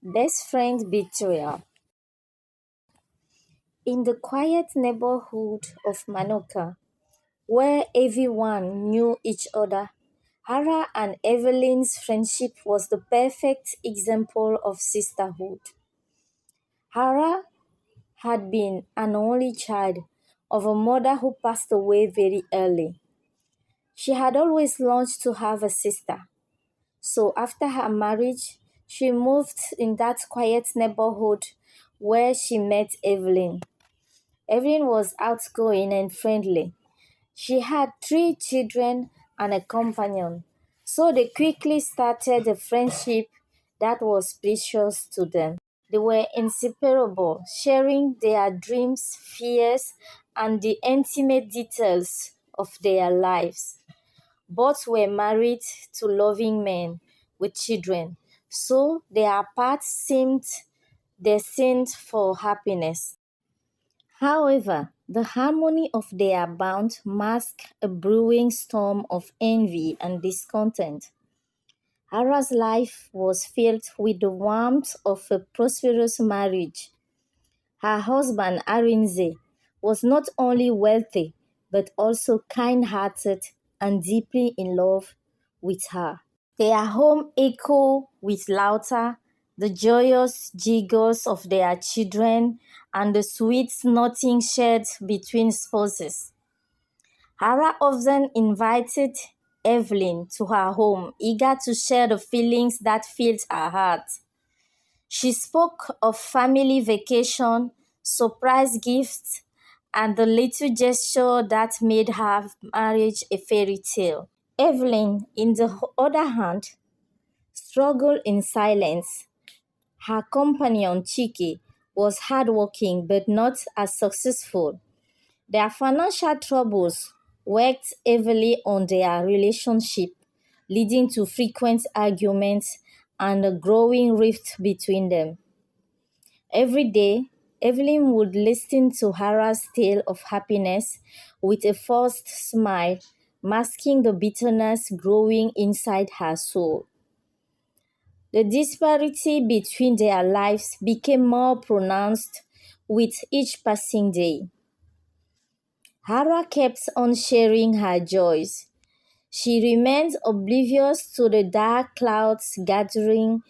Best friend betrayal. In the quiet neighborhood of Manoka, where everyone knew each other, Hara and Evelyn's friendship was the perfect example of sisterhood. Hara had been an only child of a mother who passed away very early. She had always longed to have a sister, so after her marriage, she moved in that quiet neighborhood where she met Evelyn. Evelyn was outgoing and friendly. She had three children and a companion, so they quickly started a friendship that was precious to them. They were inseparable, sharing their dreams, fears, and the intimate details of their lives. Both were married to loving men with children, so their paths seemed destined for happiness. However, the harmony of their bond masked a brewing storm of envy and discontent. Hara's life was filled with the warmth of a prosperous marriage. Her husband Arinze was not only wealthy but also kind-hearted and deeply in love with her. Their home echoed with laughter, the joyous giggles of their children, and the sweet nothing shared between spouses. Hara often invited Evelyn to her home, eager to share the feelings that filled her heart. She spoke of family vacation, surprise gifts, and the little gesture that made her marriage a fairy tale. Evelyn, in the other hand, struggled in silence. Her companion, Chiki, was hardworking but not as successful. Their financial troubles worked heavily on their relationship, leading to frequent arguments and a growing rift between them. Every day, Evelyn would listen to Hara's tale of happiness with a forced smile, masking the bitterness growing inside her soul. The disparity between their lives became more pronounced with each passing day. Hara kept on sharing her joys. She remained oblivious to the dark clouds gathering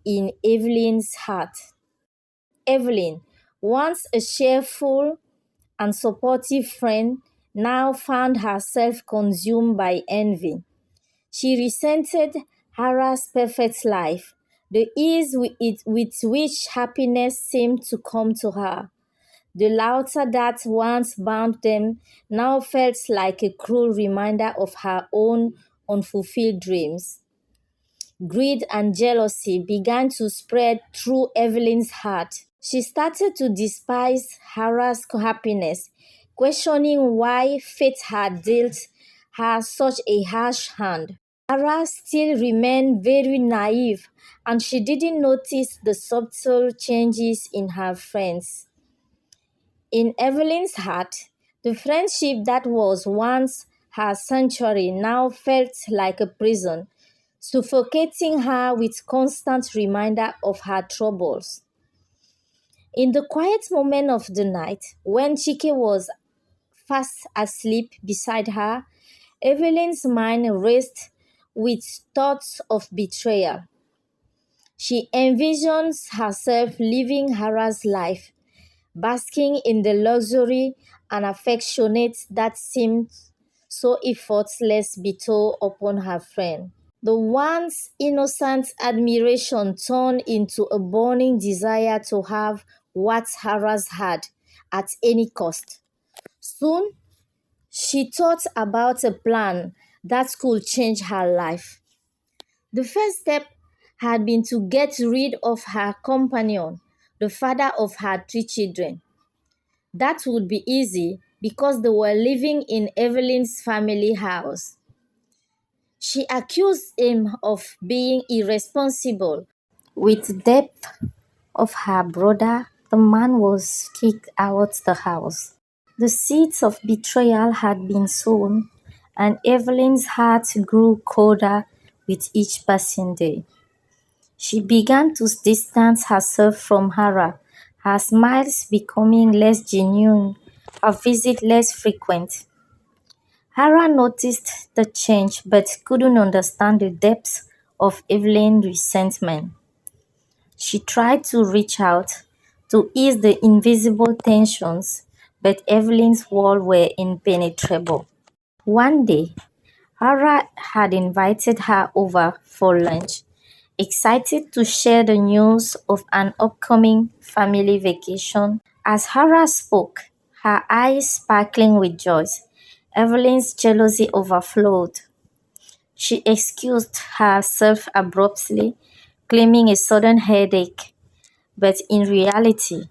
in Evelyn's heart. Evelyn, once a cheerful and supportive friend, now found herself consumed by envy. She resented Hara's perfect life, the ease with which happiness seemed to come to her. The laughter that once bound them now felt like a cruel reminder of her own unfulfilled dreams. Greed and jealousy began to spread through Evelyn's heart. She started to despise Hara's happiness, questioning why fate had dealt her such a harsh hand. Hara still remained very naive, and she didn't notice the subtle changes in her friends. In Evelyn's heart, the friendship that was once her sanctuary now felt like a prison, suffocating her with constant reminder of her troubles. In the quiet moment of the night, when Chike was fast asleep beside her, Evelyn's mind raced with thoughts of betrayal. She envisions herself living Hara's life, basking in the luxury and affectionate that seemed so effortless bestowed upon her friend. The once innocent admiration turned into a burning desire to have what Hara's had at any cost. Soon, she thought about a plan that could change her life. The first step had been to get rid of her companion, the father of her three children. That would be easy because they were living in Evelyn's family house. She accused him of being irresponsible. With the death of her brother, the man was kicked out the house. The seeds of betrayal had been sown, and Evelyn's heart grew colder with each passing day. She began to distance herself from Hara, her smiles becoming less genuine, her visits less frequent. Hara noticed the change but couldn't understand the depth of Evelyn's resentment. She tried to reach out to ease the invisible tensions, but Evelyn's walls were impenetrable. One day, Hara had invited her over for lunch, excited to share the news of an upcoming family vacation. As Hara spoke, her eyes sparkling with joy, Evelyn's jealousy overflowed. She excused herself abruptly, claiming a sudden headache, but in reality,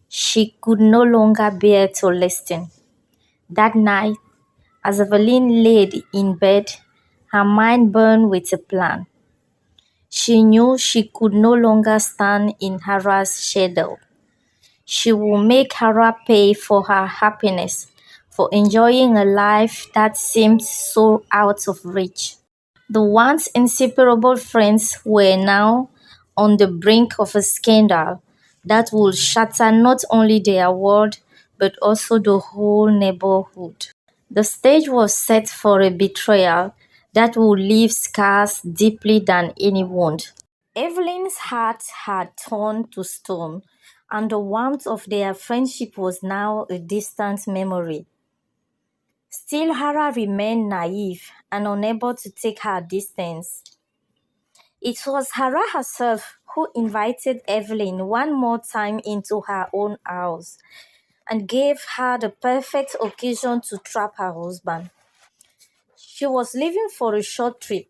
she could no longer bear to listen. That night, as Evelyn laid in bed, her mind burned with a plan. She knew she could no longer stand in Hara's shadow. She would make Hara pay for her happiness, for enjoying a life that seemed so out of reach. The once inseparable friends were now on the brink of a scandal that would shatter not only their world but also the whole neighborhood. The stage was set for a betrayal that would leave scars deeply than any wound. Evelyn's heart had turned to stone, and the warmth of their friendship was now a distant memory. Still, Hara remained naive and unable to take her distance. It was Hara herself who invited Evelyn one more time into her own house and gave her the perfect occasion to trap her husband. She was leaving for a short trip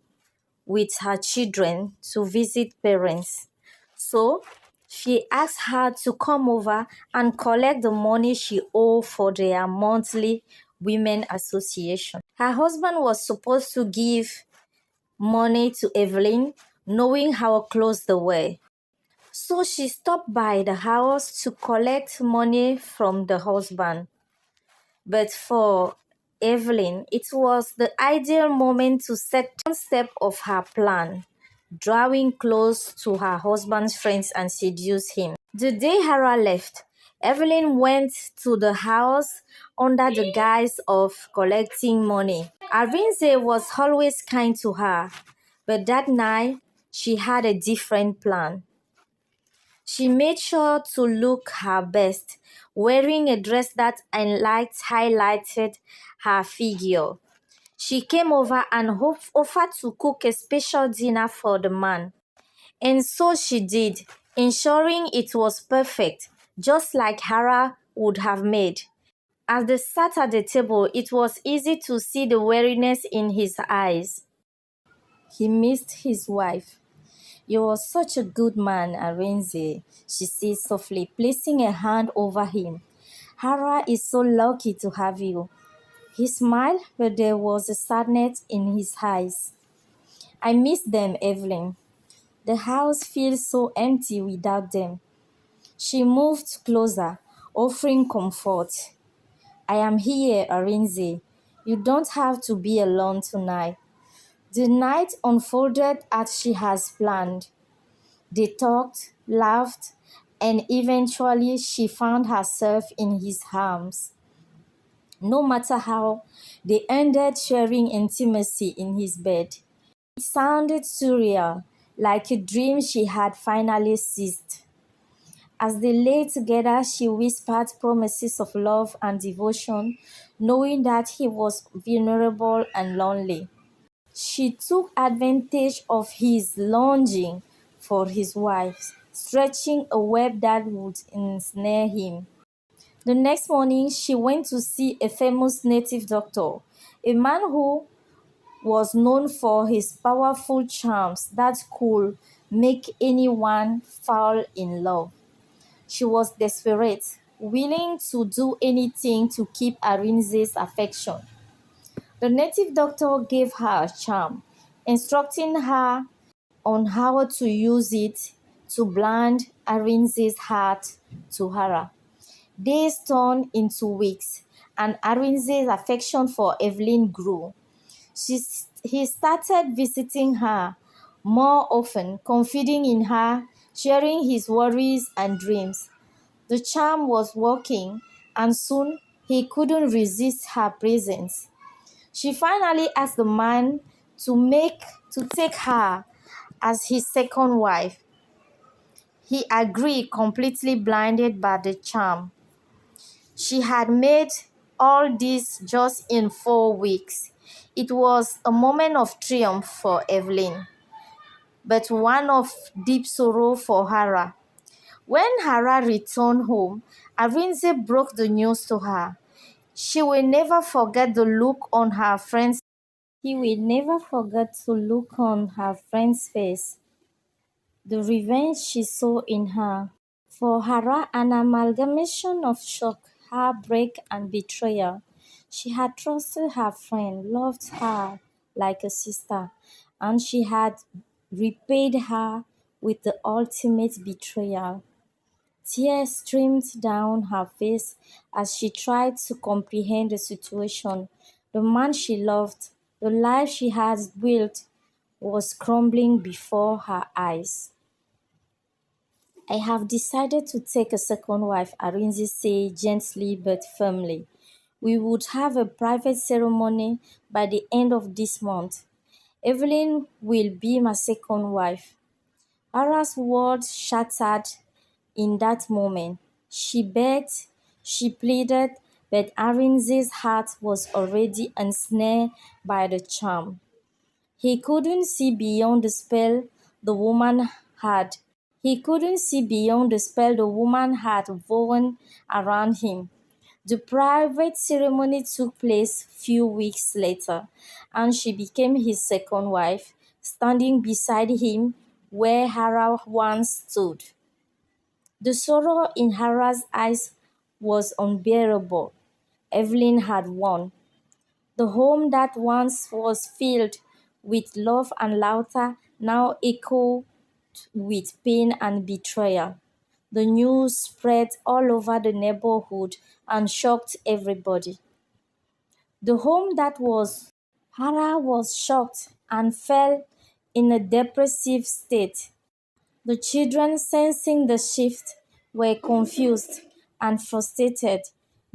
with her children to visit parents. So she asked her to come over and collect the money she owed for their monthly women association. Her husband was supposed to give money to Evelyn, knowing how close they were. So she stopped by the house to collect money from the husband. But for Evelyn, it was the ideal moment to set one step of her plan, drawing close to her husband's friends and seduce him. The day Hara left, Evelyn went to the house under the guise of collecting money. Arinze was always kind to her, but that night she had a different plan. She made sure to look her best, wearing a dress that highlighted her figure. She came over and offered to cook a special dinner for the man. And so she did, ensuring it was perfect, just like Hara would have made. As they sat at the table, it was easy to see the weariness in his eyes. He missed his wife. "You are such a good man, Arenze," she said softly, placing a hand over him. "Hara is so lucky to have you." He smiled, but there was a sadness in his eyes. "I miss them, Evelyn. The house feels so empty without them." She moved closer, offering comfort. "I am here, Arinze. You don't have to be alone tonight." The night unfolded as she has planned. They talked, laughed, and eventually she found herself in his arms. No matter how, they ended sharing intimacy in his bed. It sounded surreal, like a dream she had finally seized. As they lay together, she whispered promises of love and devotion, knowing that he was vulnerable and lonely. She took advantage of his longing for his wife, stretching a web that would ensnare him. The next morning, she went to see a famous native doctor, a man who was known for his powerful charms that could make anyone fall in love. She was desperate, willing to do anything to keep Arinze's affection. The native doctor gave her a charm, instructing her on how to use it to blind Arinze's heart to Hara. Days turned into weeks, and Arinze's affection for Evelyn grew. He started visiting her, more often, confiding in her, sharing his worries and dreams. The charm was working, and soon he couldn't resist her presence. She finally asked the man to take her as his second wife. He agreed, completely blinded by the charm. She had made all this just in 4 weeks. It was a moment of triumph for Evelyn, but one of deep sorrow for Hara. When Hara returned home, Arinze broke the news to her. She will never forget the look on her friend's He will never forget the look on her friend's face, the revenge she saw in her. For Hara, an amalgamation of shock, heartbreak, and betrayal. She had trusted her friend, loved her like a sister, and she had repaid her with the ultimate betrayal. Tears streamed down her face as she tried to comprehend the situation. The man she loved, the life she had built, was crumbling before her eyes. I have decided to take a second wife, Arinze said gently but firmly. We would have a private ceremony by the end of this month. Evelyn will be my second wife. Hara's words shattered in that moment. She begged, she pleaded, but Arinze's heart was already ensnared by the charm. He couldn't see beyond the spell the woman had. He couldn't see beyond the spell the woman had woven around him. The private ceremony took place few weeks later, and she became his second wife, standing beside him where Hara once stood. The sorrow in Hara's eyes was unbearable. Evelyn had won. The home that once was filled with love and laughter now echoed with pain and betrayal. The news spread all over the neighborhood and shocked everybody. The home that was Hara was shocked and fell in a depressive state. The children, sensing the shift, were confused and frustrated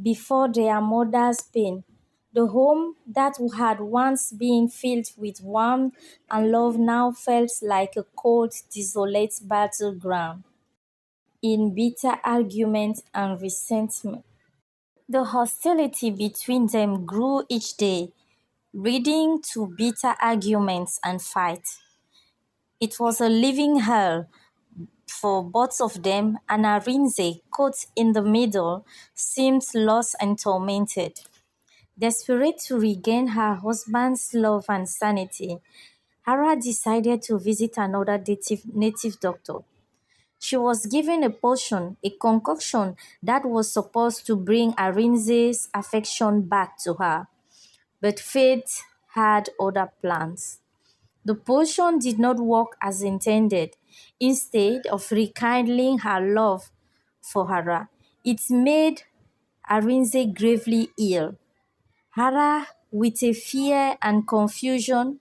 before their mother's pain. The home that had once been filled with warmth and love now felt like a cold, desolate battleground in bitter argument and resentment. The hostility between them grew each day, leading to bitter arguments and fights. It was a living hell for both of them, and Arinze, caught in the middle, seemed lost and tormented. Desperate to regain her husband's love and sanity, Hara decided to visit another native doctor. She was given a potion, a concoction that was supposed to bring Arinze's affection back to her. But fate had other plans. The potion did not work as intended. Instead of rekindling her love for Hara, it made Arinze gravely ill. Hara, with a fear and confusion,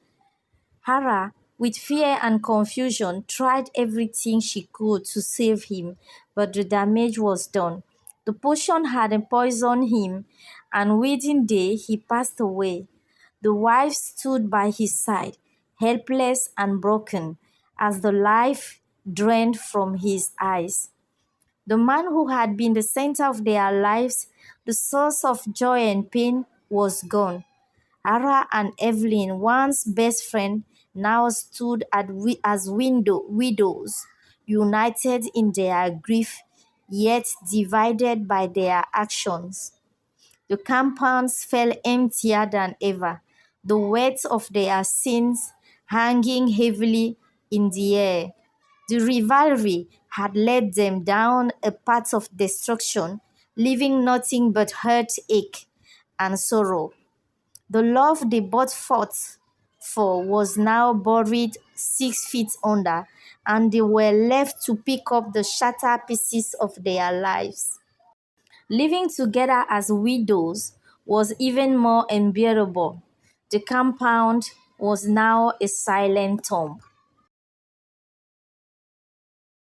Hara, with fear and confusion, tried everything she could to save him, but the damage was done. The potion had poisoned him, and within days he passed away. The wife stood by his side, helpless and broken, as the life drained from his eyes. The man who had been the center of their lives, the source of joy and pain, was gone. Hara and Evelyn, once best friends, now stood as widows, united in their grief, yet divided by their actions. The compounds felt emptier than ever, the weight of their sins hanging heavily in the air. The rivalry had led them down a path of destruction, leaving nothing but heartache and sorrow. The love they both fought for was now buried 6 feet under, and they were left to pick up the shattered pieces of their lives. Living together as widows was even more unbearable. The compound was now a silent tomb.